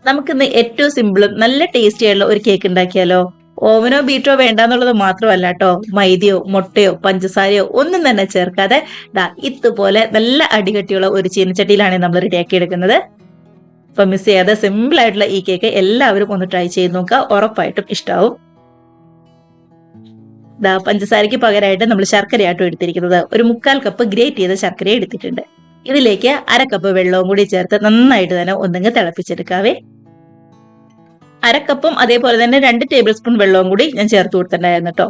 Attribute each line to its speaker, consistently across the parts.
Speaker 1: നമുക്കിന്ന് ഏറ്റവും സിമ്പിളും നല്ല ടേസ്റ്റി ആയിട്ടുള്ള ഒരു കേക്ക് ഉണ്ടാക്കിയാലോ? ഓവനോ ബീറ്ററോ വേണ്ടാന്നുള്ളത് മാത്രമല്ല കേട്ടോ, മൈദയോ മുട്ടയോ പഞ്ചസാരയോ ഒന്നും തന്നെ ചേർക്കാതെ ഇതുപോലെ നല്ല അടികട്ടിയുള്ള ഒരു ചീനച്ചട്ടിയിലാണ് നമ്മൾ റെഡിയാക്കി എടുക്കുന്നത്. അപ്പൊ മിസ് ചെയ്യാതെ സിമ്പിൾ ആയിട്ടുള്ള ഈ കേക്ക് എല്ലാവരും ഒന്ന് ട്രൈ ചെയ്ത് നോക്കുക, ഉറപ്പായിട്ടും ഇഷ്ടാവും. പഞ്ചസാരയ്ക്ക് പകരമായിട്ട് നമ്മൾ ശർക്കരയായിട്ടും എടുത്തിരിക്കുന്നത്. ഒരു 1/4 കപ്പ് ഗ്രേറ്റ് ചെയ്ത ശർക്കര എടുത്തിട്ടുണ്ട്. ഇതിലേക്ക് 1/2 കപ്പ് വെള്ളവും കൂടി ചേർത്ത് നന്നായിട്ട് തന്നെ ഒന്നെങ്കിൽ തിളപ്പിച്ചെടുക്കാവേ. 1/2 കപ്പും അതേപോലെ തന്നെ 2 ടേബിൾ സ്പൂൺ വെള്ളവും കൂടി ഞാൻ ചേർത്ത് കൊടുത്തിട്ടുണ്ടായിരുന്നു കേട്ടോ.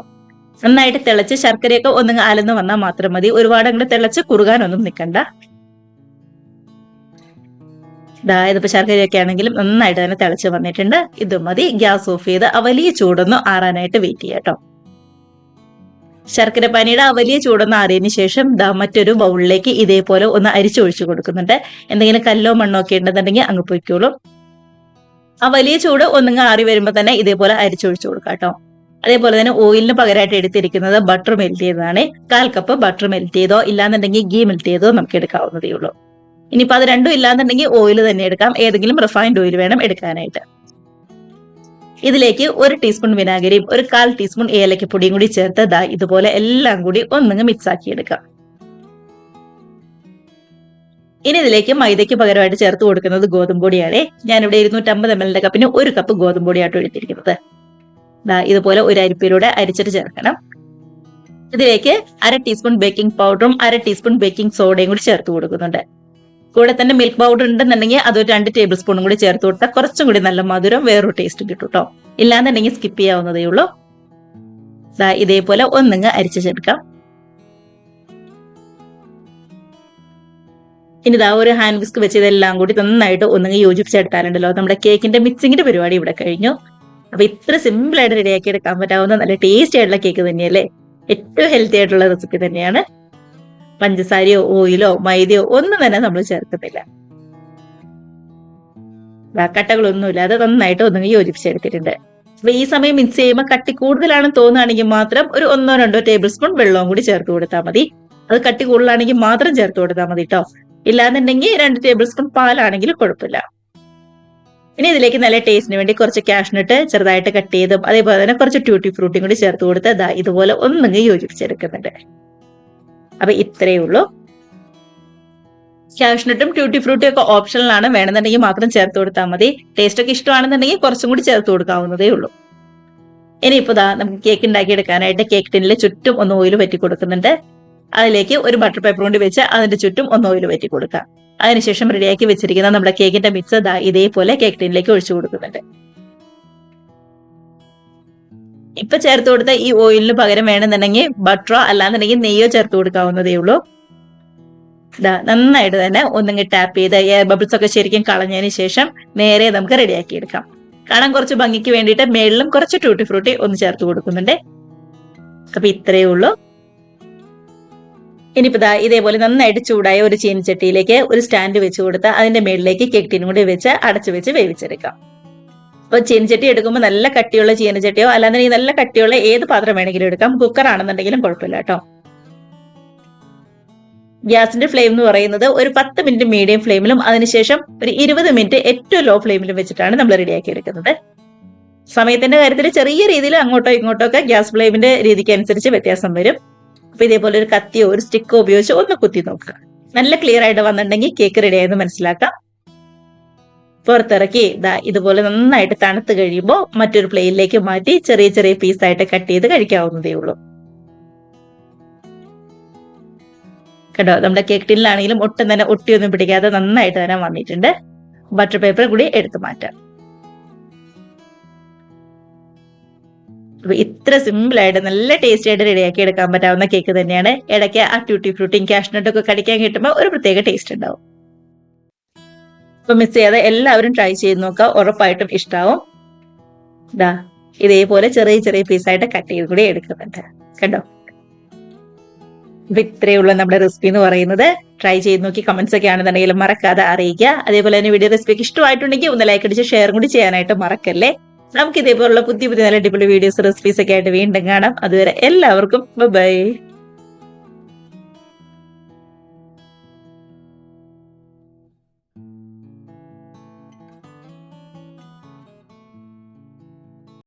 Speaker 1: നന്നായിട്ട് തിളച്ച് ശർക്കരയൊക്കെ ഒന്നെങ്കിൽ അലന്ന് വന്നാൽ മാത്രം മതി. ഒരുപാട് അങ്ങോട്ട് തിളച്ച് കുറുകാനൊന്നും നിൽക്കണ്ട. ഇതിപ്പോ ശർക്കരയൊക്കെ ആണെങ്കിലും നന്നായിട്ട് തന്നെ തിളച്ച് വന്നിട്ടുണ്ട്. ഇത് മതി. ഗ്യാസ് ഓഫ് ചെയ്ത് ആ വലിയ ചൂടൊന്നും ആറാനായിട്ട് വെയിറ്റ് ചെയ്യാം കേട്ടോ. ശർക്കര പാനിയുടെ ആ വലിയ ചൂടൊന്ന് ആറിയതിന് ശേഷം മറ്റൊരു ബൗളിലേക്ക് ഇതേപോലെ ഒന്ന് അരിച്ചൊഴിച്ചു കൊടുക്കുന്നുണ്ട്. എന്തെങ്കിലും കല്ലോ മണ്ണോ ഒക്കെ ഉണ്ടെന്നുണ്ടെങ്കിൽ അങ്ങ് പൊയ്ക്കോളും. ആ വലിയ ചൂട് ഒന്നുങ്ങ് ആറി വരുമ്പോൾ തന്നെ ഇതേപോലെ അരിച്ചൊഴിച്ചു കൊടുക്കാം കേട്ടോ. അതേപോലെ തന്നെ ഓയിലിന് പകരമായിട്ട് എടുത്തിരിക്കുന്നത് ബട്ടർ മെൽറ്റ് ചെയ്തതാണ്. 1/4 കപ്പ് ബട്ടർ മെൽറ്റ് ചെയ്തോ ഇല്ലാന്നുണ്ടെങ്കിൽ ഗീ മെൽറ്റ് ചെയ്തോ നമുക്ക് എടുക്കാവുന്നതേ ഉള്ളൂ. ഇനിയിപ്പോൾ അത് രണ്ടും ഇല്ലാന്നുണ്ടെങ്കിൽ ഓയിൽ തന്നെ എടുക്കാം. ഏതെങ്കിലും റിഫൈൻഡ് ഓയിൽ വേണം എടുക്കാനായിട്ട്. ഇതിലേക്ക് 1 ടീസ്പൂൺ വിനാഗിരിയും 1/4 ടീസ്പൂൺ ഏലക്കപ്പൊടിയും കൂടി ചേർത്ത് ഇതുപോലെ എല്ലാം കൂടി ഒന്നങ്ങ് മിക്സ് ആക്കി എടുക്കാം. ഇനി ഇതിലേക്ക് മൈദയ്ക്ക് പകരമായിട്ട് ചേർത്ത് കൊടുക്കുന്നത് ഗോതമ്പ് പൊടിയാണ്. ഞാനിവിടെ 250 ml കപ്പിന് 1 കപ്പ് ഗോതമ്പ് പൊടിയായിട്ട് എടുത്തിരിക്കുന്നത്. ഇതുപോലെ ഒരു അരിപ്പയിലൂടെ അരിച്ചിട്ട് ചേർക്കണം. ഇതിലേക്ക് 1/2 ടീസ്പൂൺ ബേക്കിംഗ് പൗഡറും 1/2 ടീസ്പൂൺ ബേക്കിംഗ് സോഡയും കൂടി ചേർത്ത് കൊടുക്കുന്നുണ്ട്. കൂടെ തന്നെ മിൽക്ക് പൗഡർ ഉണ്ടെന്നുണ്ടെങ്കിൽ അതൊരു 2 ടേബിൾ സ്പൂണും കൂടി ചേർത്ത് കൊടുത്താൽ കുറച്ചും കൂടി നല്ല മധുരം വേറൊരു ടേസ്റ്റ് കിട്ടും കേട്ടോ. ഇല്ലാന്നുണ്ടെങ്കിൽ സ്കിപ്പ് ചെയ്യാവുന്നതേ ഉള്ളൂ. ഇതേപോലെ ഒന്നങ്ങ് അരിച്ചെടുക്കാം. ഇനി ഒരു ഹാൻഡ് വിസ്ക് വെച്ച് ഇതെല്ലാം കൂടി നന്നായിട്ട് ഒന്നങ്ങ് യോജിപ്പിച്ചെടുത്താലുണ്ടല്ലോ നമ്മുടെ കേക്കിന്റെ മിക്സിങ്ങിന്റെ പരിപാടി ഇവിടെ കഴിഞ്ഞു. അപ്പൊ ഇത്ര സിമ്പിൾ ആയിട്ട് റെഡിയാക്കി എടുക്കാൻ പറ്റാവുന്ന നല്ല ടേസ്റ്റി ആയിട്ടുള്ള കേക്ക് തന്നെയല്ലേ. ഏറ്റവും ഹെൽത്തി ആയിട്ടുള്ള റെസിപ്പി തന്നെയാണ്. പഞ്ചസാരയോ ഓയിലോ മൈദയോ ഒന്നും തന്നെ നമ്മൾ ചേർക്കുന്നില്ല. കട്ടകളൊന്നുമില്ലാതെ നന്നായിട്ട് ഒന്നങ്ങ് യോജിപ്പിച്ചെടുത്തിട്ടുണ്ട്. അപ്പൊ ഈ സമയം മിക്സ് ചെയ്യുമ്പോൾ കട്ടി കൂടുതലാണെന്ന് തോന്നുകയാണെങ്കിൽ മാത്രം ഒരു 1-2 ടേബിൾ സ്പൂൺ വെള്ളവും കൂടി ചേർത്ത് കൊടുത്താൽ മതി. അത് കട്ടി കൂടുതലാണെങ്കിൽ മാത്രം ചേർത്ത് കൊടുത്താൽ മതി കേട്ടോ. ഇല്ലാന്നുണ്ടെങ്കിൽ 2 ടേബിൾ സ്പൂൺ പാലാണെങ്കിലും കുഴപ്പമില്ല. ഇനി ഇതിലേക്ക് നല്ല ടേസ്റ്റിന് വേണ്ടി കുറച്ച് കാഷ്നട്ട് ചെറുതായിട്ട് കട്ട് ചെയ്തും അതേപോലെ തന്നെ കുറച്ച് ട്യൂട്ടി ഫ്രൂട്ടിയും കൂടി ചേർത്ത് കൊടുത്ത് ഇതുപോലെ ഒന്നങ്ങ് യോജിപ്പിച്ചെടുക്കുന്നുണ്ട്. അപ്പൊ ഇത്രയേ ഉള്ളൂ. കാഷ്നട്ടും ട്യൂട്ടി ഫ്രൂട്ടിയും ഒക്കെ ഓപ്ഷണലാണ്. വേണമെന്നുണ്ടെങ്കിൽ മാത്രം ചേർത്ത് കൊടുത്താൽ മതി. ടേസ്റ്റ് ഒക്കെ ഇഷ്ടമാണെന്നുണ്ടെങ്കിൽ കുറച്ചും കൂടി ചേർത്ത് കൊടുക്കാവുന്നതേ ഉള്ളൂ. ഇനിയിപ്പോ നമുക്ക് കേക്ക് ഉണ്ടാക്കി എടുക്കാനായിട്ട് കേക്ക് ടിന്നിൽ ചുറ്റും ഒന്ന് ഓയിൽ പറ്റി കൊടുക്കുന്നുണ്ട്. അതിലേക്ക് ഒരു ബട്ടർ പേപ്പർ കൊണ്ട് വെച്ച് അതിന്റെ ചുറ്റും ഒന്ന് ഓയിൽ പറ്റി കൊടുക്കാം. അതിനുശേഷം റെഡിയാക്കി വെച്ചിരിക്കുന്ന നമ്മുടെ കേക്കിന്റെ മിക്സ് ഇതേപോലെ കേക്ക് ടിന്നിലേക്ക് ഒഴിച്ചു കൊടുക്കുന്നുണ്ട്. ഇപ്പൊ ചേർത്ത് കൊടുത്ത ഈ ഓയിലിന് പകരം വേണമെന്നുണ്ടെങ്കിൽ ബട്ടറോ അല്ലാന്നുണ്ടെങ്കിൽ നെയ്യോ ചേർത്ത് കൊടുക്കാവുന്നതേ ഉള്ളൂ. നന്നായിട്ട് തന്നെ ഒന്നിങ്ങ് ടാപ്പ് ചെയ്ത് എയർ ബബിൾസ് ഒക്കെ ശരിക്കും കളഞ്ഞതിന് ശേഷം നേരെ നമുക്ക് റെഡിയാക്കി എടുക്കാം. കാണാൻ കുറച്ച് ഭംഗിക്ക് വേണ്ടിയിട്ട് മേളിലും കുറച്ച് ട്യൂട്ടി ഫ്രൂട്ടി ഒന്ന് ചേർത്ത് കൊടുക്കുന്നുണ്ട്. അപ്പൊ ഇത്രയേ ഉള്ളൂ. ഇനിയിപ്പോ ഇതേപോലെ നന്നായിട്ട് ചൂടായ ഒരു ചീനച്ചട്ടിയിലേക്ക് ഒരു സ്റ്റാൻഡ് വെച്ച് കൊടുത്ത് അതിന്റെ മേളിലേക്ക് കേക്ക് ടിൻ കൂടി വെച്ച് അടച്ചു വെച്ച് വേവിച്ചെടുക്കാം. അപ്പൊ ചീനച്ചട്ടി എടുക്കുമ്പോൾ നല്ല കട്ടിയുള്ള ചീനച്ചട്ടിയോ അല്ലാന്നുണ്ടെങ്കിൽ നല്ല കട്ടിയുള്ള ഏത് പാത്രം വേണമെങ്കിലും എടുക്കാം. കുക്കർ ആണെന്നുണ്ടെങ്കിലും കുഴപ്പമില്ല കേട്ടോ. ഗ്യാസിന്റെ ഫ്ലെയിം എന്ന് പറയുന്നത് ഒരു 10 മിനിറ്റ് മീഡിയം ഫ്ലെയിമിലും അതിനുശേഷം ഒരു 20 മിനിറ്റ് ഏറ്റവും ലോ ഫ്ലെയിമിലും വെച്ചിട്ടാണ് നമ്മൾ റെഡിയാക്കി എടുക്കുന്നത്. സമയത്തിന്റെ കാര്യത്തിൽ ചെറിയ രീതിയിൽ അങ്ങോട്ടോ ഇങ്ങോട്ടോ ഒക്കെ ഗ്യാസ് ഫ്ലെയിമിന്റെ രീതിക്ക് അനുസരിച്ച് വ്യത്യാസം വരും. അപ്പൊ ഇതേപോലെ ഒരു കത്തിയോ ഒരു സ്റ്റിക്കോ ഉപയോഗിച്ച് ഒന്ന് കുത്തി നോക്കുക. നല്ല ക്ലിയർ ആയിട്ട് വന്നിട്ടുണ്ടെങ്കിൽ കേക്ക് റെഡി ആയെന്ന് മനസ്സിലാക്കാം. പുറത്തിറക്കി ഇതുപോലെ നന്നായിട്ട് തണുത്ത് കഴിയുമ്പോൾ മറ്റൊരു പ്ലേറ്റിലേക്ക് മാറ്റി ചെറിയ ചെറിയ പീസായിട്ട് കട്ട് ചെയ്ത് കഴിക്കാവുന്നതേ ഉള്ളൂ കേട്ടോ. നമ്മുടെ കേക്ക് ടിന്നിലാണെങ്കിലും ഒട്ടും തന്നെ ഒട്ടിയൊന്നും പിടിക്കാതെ നന്നായിട്ട് തന്നെ വന്നിട്ടുണ്ട്. ബട്ടർ പേപ്പർ കൂടി എടുത്തു മാറ്റാം. ഇത്ര സിമ്പിൾ ആയിട്ട് നല്ല ടേസ്റ്റി ആയിട്ട് റെഡിയാക്കി എടുക്കാൻ പറ്റാവുന്ന കേക്ക് തന്നെയാണ്. ഇടയ്ക്ക് ആ ട്യൂട്ടി ഫ്രൂട്ടിയും കാഷ്നട്ടും ഒക്കെ കടിക്കാൻ കിട്ടുമ്പോൾ ഒരു പ്രത്യേക ടേസ്റ്റ് ഉണ്ടാവും. അപ്പൊ മിസ് ചെയ്യാതെ എല്ലാവരും ട്രൈ ചെയ്ത് നോക്കുക, ഉറപ്പായിട്ടും ഇഷ്ടാവും. ഇതേപോലെ ചെറിയ ചെറിയ പീസായിട്ട് കട്ട് ചെയ്ത് കൂടി എടുക്കുന്നുണ്ട് കണ്ടോ. അപ്പൊ ഇത്രയുള്ള നമ്മുടെ റെസിപ്പി എന്ന് പറയുന്നത്. ട്രൈ ചെയ്ത് നോക്കി കമന്റ്സ് ഒക്കെ ആണെന്നുണ്ടെങ്കിലും മറക്കാതെ അറിയിക്കുക. അതേപോലെ തന്നെ വീഡിയോ റെസിപ്പിക്ക് ഇഷ്ടമായിട്ടുണ്ടെങ്കിൽ ഒന്ന് ലൈക്ക് അടിച്ച് ഷെയർ കൂടി ചെയ്യാനായിട്ട് മറക്കല്ലേ. നമുക്ക് ഇതേപോലുള്ള പുതിയ പുതിയ നല്ല അടിപൊളി വീഡിയോസ് റെസിപ്പീസ് ഒക്കെ ആയിട്ട് വീണ്ടും കാണാം. അതുവരെ എല്ലാവർക്കും ബൈ.